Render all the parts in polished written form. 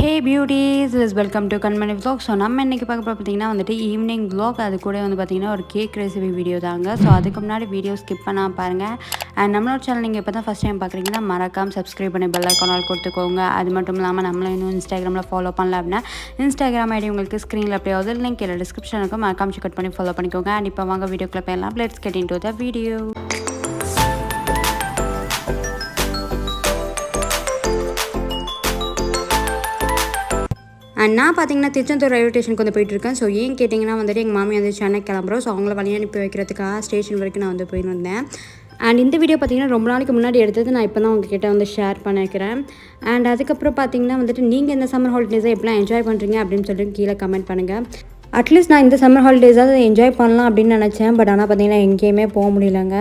Hey beauties is welcome to kanmanivlogs. So நம்ம இன்றைக்கி பார்க்க பார்த்தீங்கன்னா வந்துட்டு ஈவினிங் vlog. அது கூட வந்து பார்த்திங்கன்னா ஒரு கேக் ரெசிபி வீடியோ தாங்க. ஸோ அதுக்கு முன்னாடி வீடியோ ஸ்கிப் பண்ணால் பாருங்கள். அண்ட் நம்மளோட சேனல் நீங்கள் இப்போ தான் ஃபஸ்ட் டைம் பார்க்குறீங்கன்னா மறக்காமல் சப்ஸ்கிரைப் பண்ணி பெல் ஐக்கானால் கொடுத்துக்கோங்க. அது மட்டும் இல்லாமல் நம்மளை இன்னும் இன்ஸ்டாகிராமில் ஃபாலோ பண்ணல அப்படின்னா இன்ஸ்டாகிராம் ஐடி உங்களுக்கு ஸ்க்ரீனில் எப்படியாவது லிங்க் இல்லை டிஸ்கிரிப்ஷன் இருக்கும், மறக்காமல் செக் பண்ணி ஃபாலோ பண்ணிக்கோங்க. அண்ட் இப்போ வாங்க வீடியோக்குள்ளே போயிடலாம். Let's get into the video. And நான் பார்த்தீங்கன்னா திருச்செந்தூர் ரயில்வே ஸ்டேஷனுக்கு வந்து போயிட்டுருக்கேன். ஸோ ஏன் கேட்டிங்கன்னா வந்துட்டு எங்கள் மாமி வந்து சென்னை கிளம்புறோம். ஸோ அவங்கள வழி அனுப்பி வைக்கிறதுக்காக ஸ்டேஷன் வரைக்கும் நான் வந்து போயிருந்தேன். அண்ட் இந்த வீடியோ பார்த்திங்கன்னா ரொம்ப நாளைக்கு முன்னாடி எடுத்தது நான் இப்போ தான் உங்ககிட்ட வந்து ஷேர் பண்ணிக்கிறேன். அண்ட் அதுக்கப்புறம் பார்த்திங்கன்னா வந்துட்டு நீங்கள் இந்த சம்மர் ஹாலிடேஸை எப்படிலாம் என்ஜாய் பண்ணுறீங்க அப்படின்னு சொல்லிட்டு கீழே கமெண்ட் பண்ணுங்கள். அட்லீஸ்ட் நான் இந்த சம்மர் ஹாலிடேஸாவது என்ஜாய் பண்ணலாம் அப்படின்னு நினச்சேன். பட் ஆனால் பார்த்திங்கன்னா எங்கேயுமே போக முடியலங்க.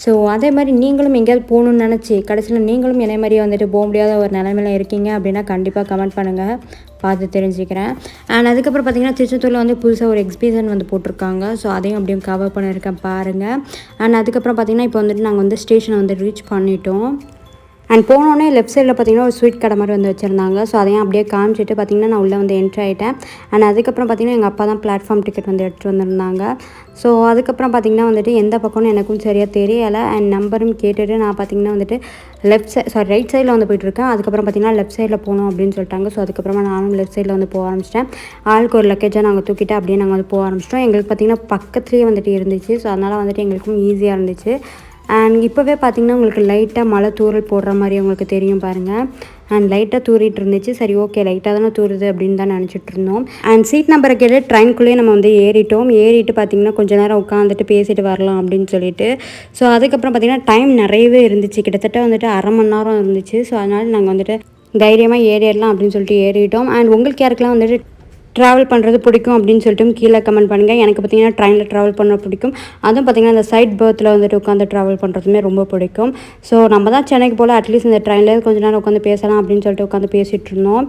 ஸோ அதே மாதிரி நீங்களும் எங்கேயாவது போகணுன்னு நினச்சி கடைசியில் நீங்களும் என்னை மாதிரியே வந்துட்டு போக முடியாத ஒரு நிலைமையில் இருக்கீங்க அப்படின்னா கண்டிப்பாக கமெண்ட் பண்ணுங்கள், பார்த்து தெரிஞ்சுக்கிறேன். அண்ட் அதுக்கப்புறம் பார்த்திங்கன்னா திருச்செந்தூரில் வந்து புதுசாக ஒரு எக்ஸிபிஷன் வந்து போட்டிருக்காங்க. ஸோ அதையும் அப்படியும் கவர் பண்ணியிருக்கேன் பாருங்கள். அண்ட் அதுக்கப்புறம் பார்த்திங்கன்னா இப்போ வந்துட்டு நாங்கள் வந்து ஸ்டேஷனை வந்து ரீச் பண்ணிட்டோம். அண்ட் போனோடனே லெஃப்ட் சைடில் பார்த்திங்கன்னா ஒரு ஸ்வீட் கடை மாதிரி வந்து வச்சுருந்தாங்க. ஸோ அதையும் அப்படியே காமிச்சிட்டு பார்த்திங்கன்னா நான் உள்ளே வந்து என்ட்ரி ஆகிட்டேன். அண்ட் அதுக்கப்புறம் பார்த்திங்கன்னா எங்கள் அப்பா தான் பிளாட்ஃபார்ம் டிக்கெட் வந்து எடுத்துகிட்டு வந்திருந்தாங்க. ஸோ அதுக்கப்புறம் பார்த்திங்கன்னா வந்துட்டு எந்த பக்கம்னு எனக்கும் சரியாக தெரியலை. அண்ட் நம்பரும் கேட்டுட்டு நான் பார்த்திங்கன்னா வந்துட்டு ரைட் சைடில் வந்து போயிட்டுருக்கேன். அதுக்கப்புறம் பார்த்திங்கன்னா லெஃப்ட் சைடில் போகணும் அப்படின்னு சொல்லிட்டாங்க. ஸோ அதுக்கப்புறமா நானும் லெஃப்ட் சைடில் வந்து போக ஆரம்பிச்சிட்டேன். ஆளுக்கு ஒரு லக்கேஜாக நாங்கள் தூக்கிட்டு அப்படியே நாங்கள் வந்து போக ஆரம்பிச்சிட்டோம். எங்களுக்கு பார்த்திங்கன்னா பக்கத்துலேயே வந்துட்டு இருந்துச்சு. ஸோ அதனால் வந்துட்டு எங்களுக்கும் ஈஸியாக இருந்துச்சு. அண்ட் இப்போவே பார்த்திங்கன்னா உங்களுக்கு லைட்டாக மழை தூரல் போடுற மாதிரி உங்களுக்கு தெரியும் பாருங்கள். அண்ட் லைட்டாக தூரிட்டு இருந்துச்சு. சரி ஓகே, லைட்டாக தானே தூருது அப்படின்னு தான் நினச்சிட்டு இருந்தோம். அண்ட் சீட் நம்பரை கேட்டு ட்ரெயின்குள்ளேயே நம்ம வந்து ஏறிட்டு பார்த்திங்கன்னா கொஞ்சம் நேரம் உட்காந்துட்டு பேசிட்டு வரலாம் அப்படின்னு சொல்லிட்டு. ஸோ அதுக்கப்புறம் பார்த்திங்கன்னா டைம் நிறையவே இருந்துச்சு. கிட்டத்தட்ட வந்துட்டு அரை மணி நேரம் இருந்துச்சு. ஸோ அதனால் நாங்கள் வந்துட்டு தைரியமாக ஏறிடலாம் அப்படின்னு சொல்லிட்டு ஏறிட்டோம். அண்ட் உங்களுக்கு யாருக்கெல்லாம் வந்துட்டு ட்ராவல் பண்ணுறது பிடிக்கும் அப்படின்னு சொல்லிட்டு கீழே கமெண்ட் பண்ணுங்கள். எனக்கு பார்த்திங்கன்னா ட்ரெயினில் ட்ராவல் பண்ண பிடிக்கும். அதுவும் பார்த்திங்கன்னா அந்த சைட் பர்த்தில் வந்துட்டு உட்காந்து ட்ராவல் பண்ணுறதுமே ரொம்ப பிடிக்கும். ஸோ நம்ம தான் சென்னைக்கு போல் அட்லீஸ்ட் இந்த ட்ரெயினில் கொஞ்சம் நேரம் உட்காந்து பேசலாம் அப்படின்னு சொல்லிட்டு உட்காந்து பேசிகிட்டு இருந்தோம்.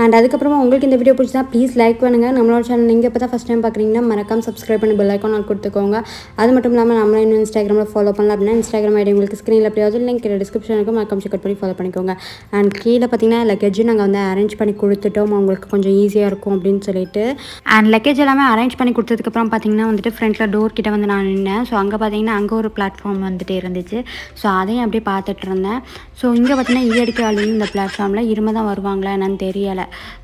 அண்ட் அதுக்கப்புறமா உங்களுக்கு இந்த வீடியோ பிடிச்சா ப்ளீஸ் லைக் பண்ணுங்கள். நம்மளோட சேனல் நீங்கள் இப்போ தான் ஃபஸ்ட் டைம் பார்க்குறீங்கன்னா மறக்காம சப்ஸ்கிரைப் பண்ணி பெல் ஐக்கான் கொடுத்துக்கோங்க. அது மட்டும் இல்லாமல் நம்மளை இன்னும் இன்ஸ்டாகிராமில் ஃபாலோ பண்ணலாம் அப்படின்னா இன்ஸ்டாகிராம் ஐடி உங்களுக்கு ஸ்க்ரீனில் எப்படியாவது லிங்க் டிஸ்கிரிப்ஷன் இருக்கும், மறக்காம செக் பண்ணி ஃபாலோ பண்ணிக்கோங்க. அண்ட் கீழே பார்த்தீங்கன்னா லக்கேஜும் நாங்கள் வந்து அரேஞ்ச் பண்ணி கொடுத்துட்டோம், அவங்களுக்கு கொஞ்சம் ஈஸியாக இருக்கும் அப்படின்னு சொல்லிட்டு. அண்ட் லக்கேஜ் எல்லாமே அரேஞ்ச் பண்ணி கொடுத்ததுக்கப்புறம் பார்த்தீங்கன்னா வந்துட்டு ஃப்ரண்ட்டில் டோர் கிட்டே வந்து நான் நின்னேன். ஸோ அங்கே பார்த்தீங்கன்னா அங்கே ஒரு பிளாட்ஃபார்ம் வந்துட்டு இருந்துச்சு. ஸோ அதையும் அப்படியே பார்த்துட்டு இருந்தேன். ஸோ இங்கே பார்த்தீங்கன்னா ஈயடிக்க ஆளுங்க இந்த பிளாட்ஃபார்மில் இருமை தான் வருவாங்களா என்னன்னு தெரியலை.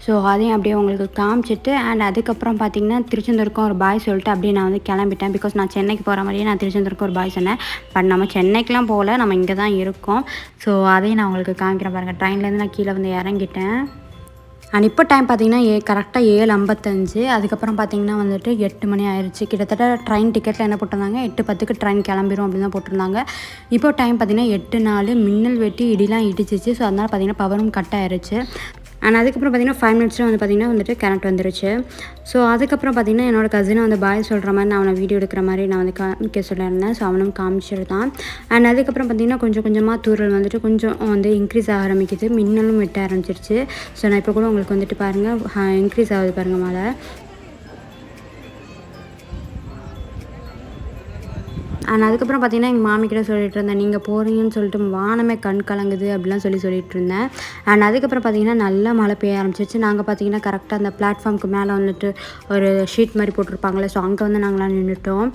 ஸோ அதையும் அப்படியே உங்களுக்கு காமிச்சிட்டு அண்ட் அதுக்கப்புறம் பார்த்திங்கன்னா திருச்செந்தூருக்கும் ஒரு பாய் சொல்லிட்டு அப்படியே நான் வந்து கிளம்பிட்டேன். பிகாஸ் நான் சென்னைக்கு போகிற மாதிரியே நான் திருச்செந்தூருக்கும் ஒரு பாய் சொன்னேன். பட் நம்ம சென்னைக்கெலாம் போகல, நம்ம இங்கே தான் இருக்கோம். ஸோ அதையும் நான் உங்களுக்கு காமிக்கிறேன் பாருங்கள். ட்ரெயின்லேருந்து நான் கீழே வந்து இறங்கிட்டேன். அண்ட் இப்போ டைம் பார்த்திங்கன்னா கரெக்டாக 7:55. அதுக்கப்புறம் பார்த்திங்கன்னா வந்துட்டு 8 மணி ஆயிடுச்சு. கிட்டத்தட்ட ட்ரெயின் டிக்கெட்டில் என்ன போட்டிருந்தாங்க 8:10 ட்ரெயின் கிளம்பிடும் அப்படின்னு தான் போட்டிருந்தாங்க. இப்போ டைம் பார்த்திங்கன்னா 8:04. மின்னல் வெட்டி இடிலாம் இடிச்சிச்சு. ஸோ அதனால் பார்த்திங்கன்னா பவரும் கட் ஆயிடுச்சு. அண்ட் அதுக்கப்புறம் பார்த்திங்கன்னா 5 மினிட்ஸில் வந்து பார்த்திங்கன்னா வந்துட்டு கரண்ட் வந்துருச்சு. ஸோ அதுக்கப்புறம் பார்த்திங்கன்னா என்னோடய கசினை வந்து பாய் சொல்கிற மாதிரி நான் அவனை வீடியோ எடுக்கிற மாதிரி நான் வந்து காமிக்க சொல்லியிருந்தேன். ஸோ அவனும் காமிச்சிருந்தான். அண்ட் அதுக்கப்புறம் பார்த்திங்கன்னா கொஞ்சம் கொஞ்சமாக தூரல் வந்துட்டு கொஞ்சம் வந்து இன்க்ரீஸ் ஆக ஆரம்பிக்குது. மின்னலும் வெட்ட ஆரம்பிச்சிருச்சு. ஸோ நான் இப்போ கூட உங்களுக்கு வந்துட்டு பாருங்கள் இன்க்ரீஸ் ஆகுது பாருங்கள் மழை. அண்ட் அதுக்கப்புறம் பார்த்திங்கன்னா எங்கள் மாமிக்கிட்ட சொல்லிட்டு இருந்தேன், நீங்கள் போகிறீங்கன்னு சொல்லிட்டு வானமே கண் கலங்குது அப்படிலாம் சொல்லிட்டு இருந்தேன். அண்ட் அதுக்கப்புறம் பார்த்திங்கன்னா நல்லா மழை பெய்ய ஆரம்பிச்சிச்சு. நாங்கள் பார்த்திங்கன்னா கரெக்டாக அந்த பிளாட்ஃபார்முக்கு மேலே வந்துட்டு ஒரு ஷீட் மாதிரி போட்டிருப்பாங்களே, ஸோ அங்கே வந்து நாங்களாம் நின்றுட்டோம்.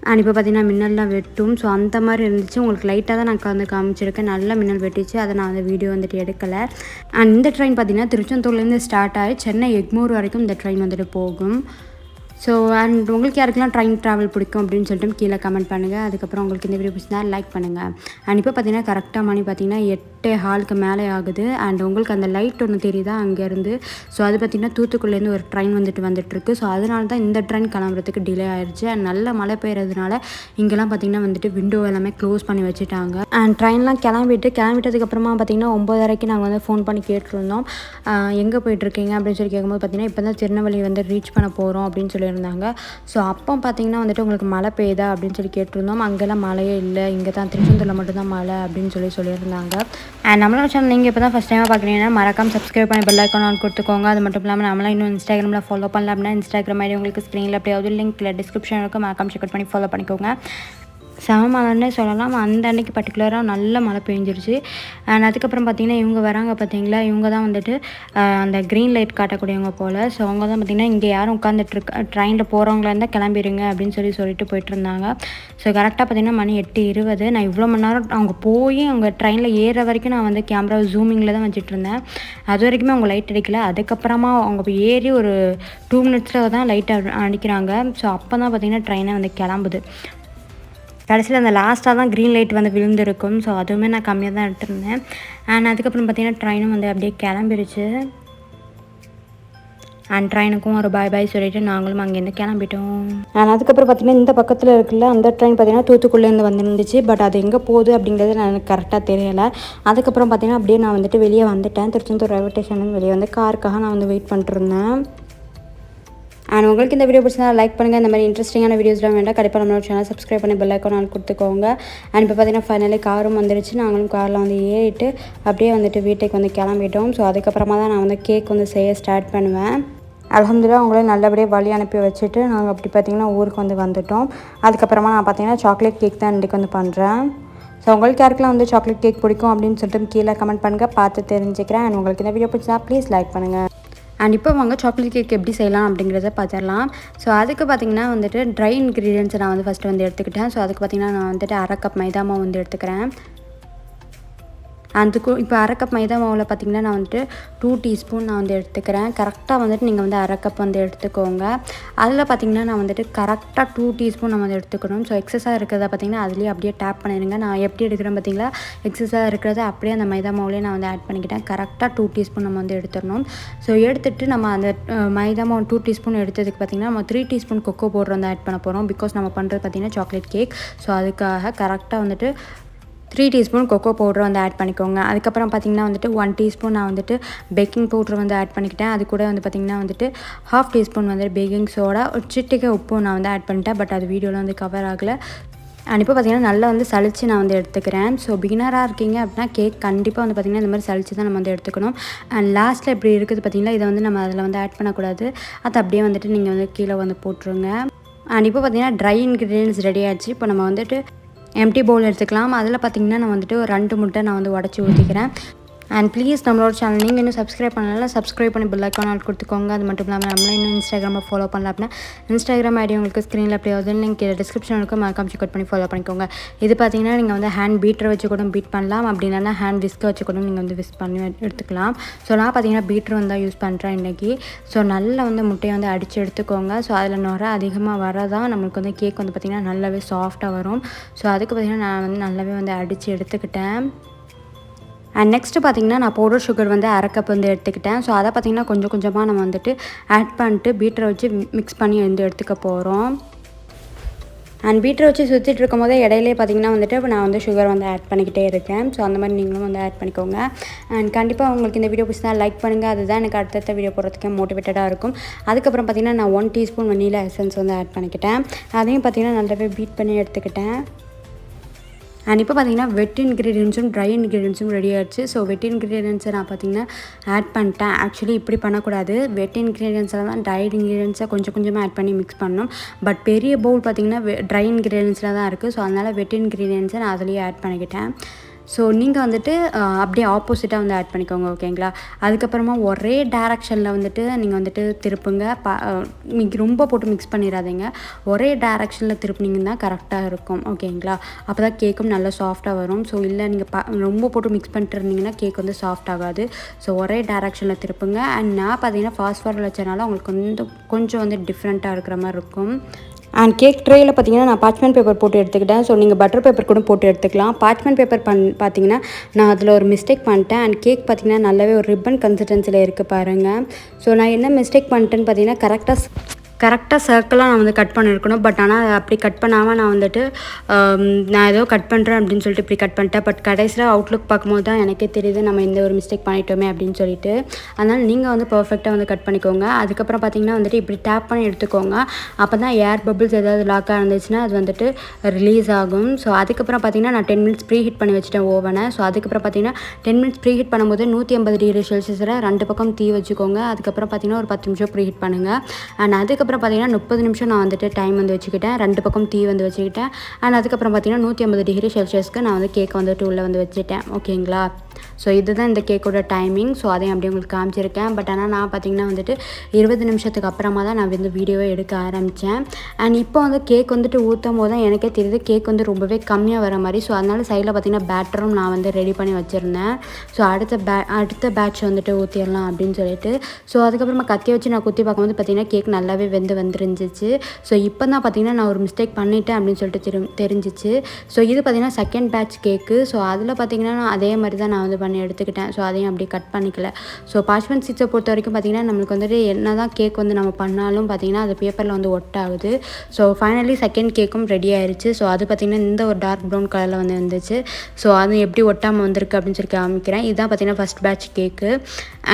அண்ட் இப்போ பார்த்திங்கன்னா மின்னல்லாம் வெட்டும். ஸோ அந்த மாதிரி இருந்துச்சு. உங்களுக்கு லைட்டாக தான் நான் வந்து காமிச்சிருக்கேன். நல்லா மின்னல் வெட்டிச்சு. அதை நான் வந்து வீடியோ வந்துட்டு எடுக்கலை. அண்ட் இந்த ட்ரெயின் பார்த்திங்கன்னா திருச்செந்தூர்லேருந்து ஸ்டார்ட் ஆகி சென்னை எக்மோர் வரைக்கும் இந்த ட்ரெயின் வந்துட்டு போகும். ஸோ அண்ட் உங்களுக்கு யாருக்கெல்லாம் ட்ரெயின் ட்ராவல் பிடிக்கும் அப்படின்னு சொல்லிட்டு கீழே கமெண்ட் பண்ணுங்கள். அதுக்கப்புறம் உங்களுக்கு இந்த வீடியோ பிடிச்சிருந்தா லைக் பண்ணுங்கள். அண்ட் இப்போ பார்த்திங்கன்னா கரெக்டாக மணி பார்த்திங்கன்னா 8:15 மேலே ஆகுது. அண்ட் உங்களுக்கு அந்த லைட் ஒன்று தெரியுதா அங்கேருந்து. ஸோ அது பார்த்திங்கன்னா தூத்துக்குள்ளேருந்து ஒரு ட்ரெயின் வந்துட்டுருக்கு. ஸோ அதனால தான் இந்த ட்ரெயின் கிளம்புறதுக்கு டிலே ஆயிடுச்சு. அண்ட் நல்ல மழை பெய்யறதுனால இங்கெல்லாம் பார்த்திங்கன்னா வந்துட்டு விண்டோ எல்லாமே க்ளோஸ் பண்ணி வச்சுட்டாங்க. அண்ட் ட்ரெயின்லாம் கிளம்பிட்டதுக்கப்புறமா பார்த்திங்கன்னா 9:30 நாங்கள் வந்து ஃபோன் பண்ணி கேட்டிருந்தோம், எங்கே போயிட்டுருக்கீங்க அப்படின்னு சொல்லி கேட்கும்போது பார்த்திங்கன்னா இப்போ தான் திருநெல்வேலி வந்து ரீச் பண்ண போகிறோம் அப்படின்னு சொல்லியிருந்தாங்க. ஸோ அப்போ பார்த்திங்கன்னா வந்துட்டு உங்களுக்கு மழை பெய்யுதா அப்படின்னு சொல்லி கேட்டிருந்தோம். அங்கெல்லாம் மழையே இல்லை, இங்கே தான் திருச்செந்தூரில் மட்டும்தான் மழை அப்படின்னு சொல்லியிருந்தாங்க. அண்ட் நம்மளோட சேனல் நீங்கள் இப்போ தான் ஃபஸ்ட் டைமாக பார்க்குறீங்கன்னா மறக்காம சப்ஸ்கிரைப் பண்ணி பெல் ஐக்கான் கொடுத்துக்கோங்க. அது மட்டும் இல்லாமல் நம்மளாம் இன்னும் இன்ஸ்டாகிராமில் ஃபாலோ பண்ணல அப்படின்னா இன்ஸ்டாகிராம் ஐடி உங்களுக்கு ஸ்க்ரீனில் எப்படியாவது லிங்க் இல்லை டிஸ்கிரிப்ஷன் இருக்கும், மறக்காம செக் பண்ணி ஃபாலோ பண்ணிக்கோங்க. செம மழைன்னே சொல்லலாம். அந்த அன்னைக்கு பர்டிகுலராக நல்ல மழை பெஞ்சிருச்சு. அண்ட் அதுக்கப்புறம் பார்த்திங்கன்னா இவங்க வராங்க பார்த்தீங்களா, இவங்க தான் வந்துட்டு அந்த க்ரீன் லைட் காட்டக்கூடியவங்க போல். ஸோ அவங்க தான் பார்த்திங்கன்னா இங்கே யாரும் உட்காந்துட்ருக்க ட்ரெயினில் போகிறவங்களா இருந்தால் கிளம்பிடுங்க அப்படின்னு சொல்லிட்டு போயிட்டுருந்தாங்க. ஸோ கரெக்டாக பார்த்திங்கன்னா மணி 8:20. நான் இவ்வளோ மணி நேரம் அவங்க போய் அவங்க ட்ரெயினில் ஏற வரைக்கும் நான் வந்து கேமராவை ஜூமிங்கில் தான் வச்சுட்ருந்தேன். அது வரைக்குமே அவங்க லைட் அடிக்கல. அதுக்கப்புறமா அவங்க ஏறி ஒரு 2 மினிட்ஸில் தான் லைட் அடிக்கிறாங்க. ஸோ அப்போ தான் பார்த்திங்கன்னா ட்ரெயினை வந்து கிளம்புது. கடைசியில் அந்த லாஸ்ட்டாக தான் க்ரீன் லைட் வந்து விழுந்திருக்கும். ஸோ அதுவுமே நான் கம்மியாக தான் எடுத்திருந்தேன். அண்ட் அதுக்கப்புறம் பார்த்திங்கன்னா ட்ரெயினும் வந்து அப்படியே கிளம்பிடுச்சு. அண்ட் ட்ரெயினுக்கும் ஒரு பாய் பாய் சொல்லிவிட்டு நாங்களும் அங்கேருந்து கிளம்பிட்டோம். அண்ட் அதுக்கப்புறம் பார்த்திங்கன்னா இந்த பக்கத்தில் இருக்குல்ல அந்த ட்ரெயின் பார்த்திங்கன்னா தூத்துக்குள்ளேருந்து வந்துருந்துச்சு. பட் அது எங்கே போகுது அப்படிங்கிறது எனக்கு கரெக்டாக தெரியலை. அதுக்கப்புறம் பார்த்திங்கன்னா அப்படியே நான் வந்துட்டு வெளியே வந்துட்டேன். திருச்செந்தூர் ரயில்வே ஸ்டேஷன்லேருந்து வெளியே வந்து காருக்காக நான் வந்து வெயிட் பண்ணிட்டுருந்தேன். அண்ட் உங்களுக்கு இந்த வீடியோ பிடிச்சா லைக் பண்ணுங்கள். இந்த மாதிரி இன்ட்ரெஸ்டிங்கான வீடியோஸ்லாம் வேண்டாம் கண்டிப்பாக நம்மளோட சேனல் சப்ஸ்கிரைப் பண்ணி பெல் ஐக்கான் ஆன் கொடுத்துக்கோங்க. அண்ட் இப்போ பார்த்தீங்கன்னா ஃபைனலி காரும் வந்துருச்சு. நாங்களும் காரில் வந்து ஏறிட்டு அப்படியே வந்துட்டு வீட்டுக்கு வந்து கிளம்பிட்டோம். ஸோ அதுக்கப்புறமா தான் நான் வந்து கேக் வந்து செய்ய ஸ்டார்ட் பண்ணுவேன். அல்ஹம்துலில்லாஹ் அவங்களே நல்லபடியாக வழி அனுப்பி வச்சுட்டு நாங்கள் அப்படி பார்த்திங்கன்னா ஊருக்கு வந்து வந்துவிட்டோம். அதுக்கப்புறமா நான் பார்த்திங்கன்னா சாக்லேட் கேக் தான் இன்றைக்கி வந்து பண்ணுறேன். ஸோ உங்களுக்கு யாருக்கெல்லாம் வந்து சாக்லேட் கேக் பிடிக்கும் அப்படின்னு சொல்லிட்டு கீழே கமெண்ட் பண்ணுங்கள், பார்த்து தெரிஞ்சுக்கிறேன். அண்ட் உங்களுக்கு இந்த வீடியோ பிடிச்சா ப்ளீஸ் லைக் பண்ணுங்கள். அண்ட் இப்போ வாங்க சாக்லேட் கேக் எப்படி செய்யலாம் அப்படிங்கிறத பார்த்துடலாம். ஸோ அதுக்கு பார்த்திங்கன்னா வந்துட்டு ட்ரை இன்க்ரீடியன்ஸை நான் வந்து ஃபஸ்ட்டு வந்து எடுத்துக்கிட்டேன். ஸோ அதுக்கு பார்த்திங்கன்னா நான் வந்துட்டு 1/2 கப் மைதா மாவு வந்து எடுத்துக்கிறேன். அதுக்கு இப்போ 1/2 கப் மைதா மாவில் பார்த்திங்கன்னா நான் வந்துட்டு 2 டீஸ்பூன் நான் வந்து எடுத்துக்கிறேன். கரெக்டாக வந்துட்டு நீங்கள் வந்து 1/2 கப் வந்து எடுத்துக்கோங்க. அதில் பார்த்திங்கன்னா நான் வந்துட்டு கரெக்டாக 2 டீஸ்பூன் நம்ம வந்து எடுத்துக்கணும். ஸோ எக்ஸஸாக இருக்கிறத பார்த்திங்கன்னா அதுலேயே அப்படியே டேப் பண்ணிடுங்க. நான் எப்படி எடுக்கிறேன் பார்த்திங்களா, எக்ஸஸாக இருக்கிறத அப்படியே அந்த மைதா மாவுலேயே நான் வந்து ஆட் பண்ணிக்கிட்டேன். கரெக்டாக 2 டீஸ்பூன் நம்ம வந்து எடுத்துடணும். ஸோ எடுத்துகிட்டு நம்ம அந்த மைதா மாவு 2 டீஸ்பூன் எடுத்ததுக்கு பார்த்திங்கன்னா நம்ம 3 டீஸ்பூன் கொக்கோ பவுடர் வந்து ஆட் பண்ண போகிறோம். பிகாஸ் நம்ம பண்ணுறது பார்த்திங்கன்னா சாக்லேட் கேக். ஸோ அதுக்காக கரெக்டாக வந்துட்டு 3 டீஸ்பூன் கொக்கோ பவுடர் வந்து ஆட் பண்ணிக்கோங்க. அதுக்கப்புறம் பார்த்திங்கன்னா வந்துட்டு 1 டீஸ்பூன் நான் வந்துட்டு பேக்கிங் பவுடர் வந்து ஆட் பண்ணிக்கிட்டேன். அது கூட வந்து பார்த்திங்கன்னா வந்துட்டு 1/2 டீஸ்பூன் வந்து பேக்கிங் சோடா, ஒரு சிட்டிகை உப்பு நான் வந்து ஆட் பண்ணிட்டேன். பட் அது வீடியோவில் வந்து கவர் ஆகலை. அண்ட் இப்போ பார்த்திங்கன்னா நல்லா வந்து சளிச்சு நான் வந்து எடுத்துக்கிறேன். ஸோ பிகினராக இருக்கீங்க அப்படின்னா கேக் கண்டிப்பாக வந்து பார்த்திங்கன்னா இந்த மாதிரி சளிச்சு தான் நம்ம வந்து எடுத்துக்கணும். அண்ட் லாஸ்ட்டில் எப்படி இருக்குது பார்த்திங்கன்னா இதை வந்து நம்ம அதில் வந்து ஆட் பண்ணக்கூடாது. அது அப்படியே வந்துட்டு நீங்கள் வந்து கீழே வந்து போட்டுருங்க. அண்ட் இப்போ பார்த்திங்கன்னா ட்ரை இன்க்ரீடியன்ஸ் ரெடி ஆகிடுச்சு. இப்போ நம்ம வந்துட்டு எம்டி பவுல் எடுத்துக்கலாம். அதில் பார்த்திங்கன்னா நான் வந்துட்டு ஒரு 2 முட்டை நான் வந்து உடச்சி ஊற்றிக்கிறேன். அண்ட் ப்ளீஸ் நம்மளோட சேனல் நீங்கள் இன்னும் சப்ஸ்கிரைப் பண்ணலாம், சப்ஸ்கிரைப் பண்ணி பெல் ஐக்கான் ஆல் கொடுத்துக்கோங்க. அது மட்டும் இல்லாமல் நம்மளே இன்னும் இன்ஸ்டாகிராமில் ஃபாலோ பண்ணலாம் அப்படின்னா இன்ஸ்டாகிராம் ஐடி உங்களுக்கு ஸ்க்ரீனில் அப்படி ஆகுது, நீங்கள் டிஸ்கிரிப்ஷன் இருக்கும், மறக்காம செக் பண்ணி ஃபாலோ பண்ணிக்கோங்க. இது பார்த்திங்கன்னா நீங்கள் வந்து ஹேண்ட் பீட்டரை வச்சு கூட பீட் பண்ணலாம். அப்படி இல்லைனா ஹேண்ட் விஸ்கை வச்சு கூட நீங்கள் வந்து விஸ்க் பண்ணி எடுத்துக்கலாம். ஸோ நான் பார்த்திங்கன்னா பீட்டர் வந்து தான் யூஸ் பண்ணுறேன் இன்றைக்கி. ஸோ நல்லா வந்து முட்டையை வந்து அடித்து எடுத்துக்கோங்க. ஸோ அதில் நுரை அதிகமாக வரதான் நம்மளுக்கு வந்து கேக் வந்து பார்த்திங்கன்னா நல்லாவே சாஃப்டாக வரும். ஸோ அதுக்கு பார்த்திங்கன்னா நான் வந்து நல்லாவே வந்து அடித்து எடுத்துக்கிட்டேன். அண்ட் நெக்ஸ்ட்டு பார்த்திங்கன்னா நான் பவுடர் சுகர் வந்து 1/2 கப் வந்து எடுத்துக்கிட்டேன். ஸோ அதை பார்த்திங்கன்னா கொஞ்சம் கொஞ்சமாக நம்ம வந்துட்டு ஆட் பண்ணிட்டு பீட்டரை வச்சு மிக்ஸ் பண்ணி வந்து எடுத்துக்க போகிறோம். அண்ட் பீட்டரை வச்சு சுற்றிட்டு இருக்கும் போதே இடையிலே பார்த்திங்கன்னா வந்துட்டு இப்போ நான் வந்து சுகர் வந்து ஆட் பண்ணிக்கிட்டே இருக்கேன். ஸோ அந்த மாதிரி நீங்களும் வந்து ஆட் பண்ணிக்கோங்க. அண்ட் கண்டிப்பாக உங்களுக்கு இந்த வீடியோ பிடிச்சா லைக் பண்ணுங்கள். அதுதான் எனக்கு அடுத்த வீடியோ போடுறதுக்கே மோட்டிவேட்டடாக இருக்கும். அதுக்கப்புறம் பார்த்திங்கன்னா நான் 1 டீஸ்பூன் வெண்ணிலா எசன்ஸ் வந்து ஆட் பண்ணிக்கிட்டேன். அதையும் பார்த்திங்கன்னா நல்லாவே பீட் பண்ணி எடுத்துக்கிட்டேன். அண்ட் இப்போ பார்த்திங்கன்னா வெட் இன்க்ரீடியன்ஸும் ட்ரை இன்க்ரீடியன்ஸும் ரெடி ஆகிடுச்சு. ஸோ வெட் இன்க்ரீடியன்ஸை நான் பார்த்திங்கன்னா ஆட் பண்ணிட்டேன். ஆக்சுவலி இப்படி பண்ணக்கூடாது. வெட் இன்க்ரீடியன்ஸில் தான் ட்ரை இன்க்ரீடியன்ஸை கொஞ்சம் கொஞ்சமாக ஆட் பண்ணி மிக்ஸ் பண்ணணும். பட் பெரிய பவுல் பார்த்திங்கன்னா ட்ரை இன்க்ரீடியன்ஸில் தான் இருக்குது. ஸோ அதனால் வெட் இன்க்ரீடியன்ஸை நான் அதுலேயே ஆட் பண்ணிக்கிட்டேன். ஸோ நீங்கள் வந்துட்டு அப்படியே ஆப்போசிட்டாக வந்து ஆட் பண்ணிக்கோங்க, ஓகேங்களா. அதுக்கப்புறமா ஒரே டேரெக்ஷனில் வந்துட்டு நீங்கள் வந்துட்டு திருப்புங்க. ரொம்ப போட்டு மிக்ஸ் பண்ணிடாதீங்க. ஒரே டேரெக்ஷனில் திருப்பினீங்கன்னா கரெக்டாக இருக்கும், ஓகேங்களா. அப்போ தான் கேக்கும் நல்லா சாஃப்டாக வரும். ஸோ இல்லை நீங்கள் ரொம்ப போட்டு மிக்ஸ் பண்ணிட்டு இருந்தீங்கன்னா கேக் வந்து சாஃப்ட் ஆகாது. ஸோ ஒரே டேரெக்ஷனில் திருப்புங்க. அண்ட் நான் பார்த்தீங்கன்னா ஃபாஸ்ட் ஃபார்வர்டில் வச்சனால உங்களுக்கு வந்து கொஞ்சம் வந்து டிஃப்ரெண்ட்டாக இருக்கிற மாதிரி இருக்கும். அண்ட் கேக் ட்ரேயில் பார்த்திங்கன்னா நான் பார்ச்மெண்ட் பேப்பர் போட்டு எடுத்துக்கிட்டேன். ஸோ நீங்கள் பட்டர் பேப்பர் கூட போட்டு எடுத்துக்கலாம். பார்ச்மெண்ட் பேப்பர் பார்த்திங்கன்னா நான் அதில் ஒரு மிஸ்டேக் பண்ணிட்டேன். அண்ட் கேக் பார்த்திங்கன்னா நல்லாவே ஒரு ரிப்பன் கன்சிஸ்டன்சியில் இருக்குது பாருங்கள். ஸோ நான் என்ன மிஸ்டேக் பண்ணிட்டேன்னு பார்த்திங்கன்னா கரெக்டாக சர்க்கிளாக நான் வந்து கட் பண்ணியிருக்கணும். பட் ஆனால் அப்படி கட் பண்ணாமல் நான் வந்துட்டு நான் ஏதோ கட் பண்ணுறேன் அப்படின்னு சொல்லிட்டு இப்படி கட் பண்ணிட்டேன். பட் கடைசியில் அவுட்லுக் பார்க்கும்போது தான் எனக்கே தெரியுது நம்ம இந்த ஒரு மிஸ்டேக் பண்ணிட்டோமே அப்படின்னு சொல்லிட்டு. அதனால் நீங்கள் வந்து பர்ஃபெக்டாக வந்து கட் பண்ணிக்கோங்க. அதுக்கப்புறம் பார்த்திங்கன்னா வந்துட்டு இப்படி டேப் பண்ணி எடுத்துக்கோங்க. அப்போ தான் ஏர் பபிள்ஸ் ஏதாவது லாக்காக இருந்துச்சுன்னா அது வந்துட்டு ரிலீஸ் ஆகும். ஸோ அதுக்கப்புறம் பார்த்திங்கன்னா நான் 10 மினிட்ஸ் ப்ரீ ஹீட் பண்ணி வச்சுட்டேன் ஓவனை. ஸோ அதுக்கப்புறம் பார்த்திங்கன்னா 10 மினிட்ஸ் ப்ரீ ஹீட் பண்ணும்போது 180 டிகிரி செல்சியஸில் 2 பக்கம் தீ வச்சுக்கோங்க. அதுக்கப்புறம் பார்த்திங்கன்னா ஒரு 10 நிமிஷம் ப்ரீ ஹீட் பண்ணுங்கள். அண்ட் அதுக்கப்புறம் அதுக்கப்புறம் பார்த்திங்கன்னா 30 நிமிஷம் நான் வந்துட்டு டைம் வந்து வச்சுக்கிட்டேன், 2 பக்கம் தீ வந்து வச்சுக்கிட்டேன். அண்ட் அதுக்கப்புறம் பார்த்திங்கன்னா 150 டிகிரி செல்சியஸ்க்கு நான் வந்து கேக் வந்துட்டு உள்ளே வந்து வச்சுட்டேன். ஓகேங்களா? ஸோ இதுதான் இந்த கேக்கோட டைமிங். ஸோ அதையும் அப்படியே உங்களுக்கு காமிச்சிருக்கேன். பட் ஆனால் நான் பார்த்திங்கன்னா வந்துட்டு 20 நிமிஷத்துக்கு அப்புறமா தான் நான் வந்து வீடியோவை எடுக்க ஆரம்பித்தேன். அண்ட் இப்போ வந்து கேக் வந்துட்டு ஊற்றும் போது தான் எனக்கே தெரியுது கேக் வந்து ரொம்பவே கம்மியாக வர மாதிரி. ஸோ அதனால் சைடில் பார்த்திங்கன்னா பேட்டரும் நான் வந்து ரெடி பண்ணி வச்சுருந்தேன். ஸோ அடுத்த பேட்ச் வந்துட்டு ஊற்றிடலாம் அப்படின்னு சொல்லிட்டு. ஸோ அதுக்கப்புறமா கத்தியை வச்சு நான் குத்தி பார்க்கும்போது பார்த்திங்கன்னா கேக் நல்லாவே வந்துருந்துச்சு. ஸோ இப்போ தான் பார்த்திங்கன்னா நான் ஒரு மிஸ்டேக் பண்ணிட்டேன் அப்படின்னு சொல்லிட்டு தெரிஞ்சிச்சு. ஸோ இது பார்த்திங்கன்னா செகண்ட் பேட்ச் கேக்கு. ஸோ அதில் பார்த்திங்கன்னா நான் அதே மாதிரி தான் நான் வந்து பண்ணி எடுத்துக்கிட்டேன். ஸோ அதையும் அப்படி கட் பண்ணிக்கல. ஸோ பார்ச்மெண்ட் சீட்ஸை பொறுத்த வரைக்கும் பார்த்திங்கன்னா நம்மளுக்கு வந்துட்டு என்ன தான் கேக் வந்து நம்ம பண்ணாலும் பார்த்திங்கன்னா அது பேப்பரில் வந்து ஒட்டாகுது. ஸோ ஃபைனலி செகண்ட் கேக்கும் ரெடி ஆயிடுச்சு. ஸோ அது பார்த்திங்கன்னா இந்த ஒரு டார்க் ப்ரௌன் கலரில் வந்து வந்துச்சு. ஸோ அது எப்படி ஒட்டாமல் வந்திருக்கு அப்படின்னு சொல்லி காமிக்கிறேன். இதுதான் பார்த்திங்கன்னா ஃபஸ்ட் பேட்ச் கேக்கு.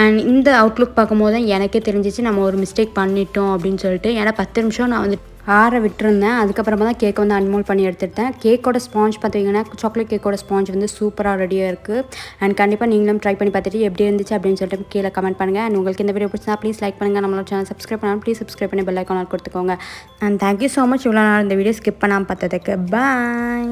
அண்ட் இந்த அவுட்லுக் பார்க்கும்போது தான் எனக்கே தெரிஞ்சிச்சு நம்ம ஒரு மிஸ்டேக் பண்ணிட்டோம் அப்படின்னு சொல்லிட்டு. ஏன்னா 10 நிமிஷம் நான் வந்து ஆற விட்டுருந்தேன். அதுக்கப்புறமா தான் கேக்கை வந்து அன்மோல்ட் பண்ணி எடுத்துட்டேன். கேக்கோட ஸ்பாஞ்ச் பார்த்தீங்கன்னா சாக்லேட் கேக்கோட ஸ்பாஞ்ச் வந்து சூப்பராக ரெடியாக இருக்குது. அண்ட் கண்டிப்பாக நீங்களும் ட்ரை பண்ணி பார்த்துட்டு எப்படி இருந்துச்சு அப்படின்னு சொல்லிட்டு கீழே கமெண்ட் பண்ணுங்கள். அண்ட் உங்களுக்கு இந்த வீடியோ பிடிச்சா ப்ளீஸ் லைக் பண்ணுங்கள். நம்மளோட சேனல் சப்ஸ்கிரைப் பண்ணாலும் ப்ளீஸ் சப்ஸ்கிரைப் பண்ணி பெல் ஐக்கான் கொடுத்துக்கோங்க. அண்ட் தேங்க்யூ ஸோ மச் இவ்வளோ நாள் இந்த வீடியோ ஸ்கிப் பண்ணாமல் பார்த்ததுக்கு. பாய்.